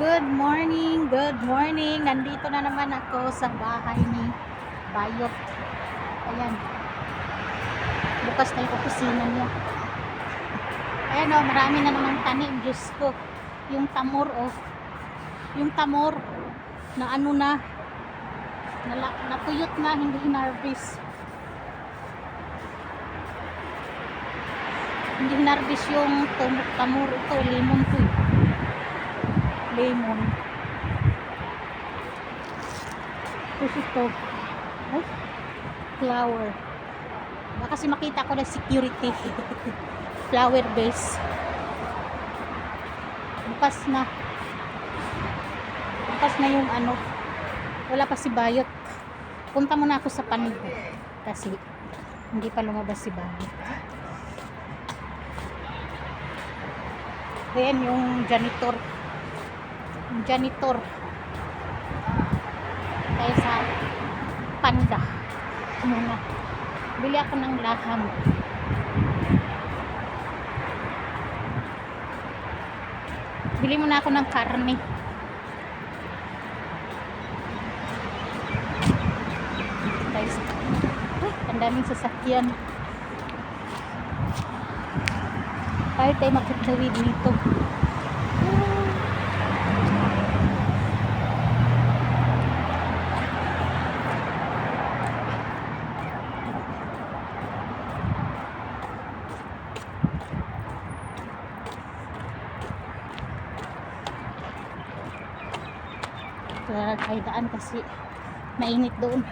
Good morning, good morning. Nandito na naman ako sa bahay ni Bayot. Ayan. Bukas na yung opisina niya. Ayan o, marami na namang tanim. Diyos ko. Yung tamor o. Yung tamor na ano na, natuyot na, hindi hinarvest. Hindi hinarvest yung tamor. Ito, lemon to. Lemon. Tapos ito. Ay, flower. Baka kasi makita ko na security. Flower base. Bukas na. Bukas na yung ano. Wala pa si Bayot. Punta muna ako sa panig. Kasi hindi pa lumabas si Bayot. Ayan yung janitor. Yung janitor. Kaya sa Panda. Muna. Bili ako ng laham. Bili muna ako ng karne. Guys, ang daming sasakyan. Tayo tayo magkatawid dito. Kaya tayo daan kasi mainit doon.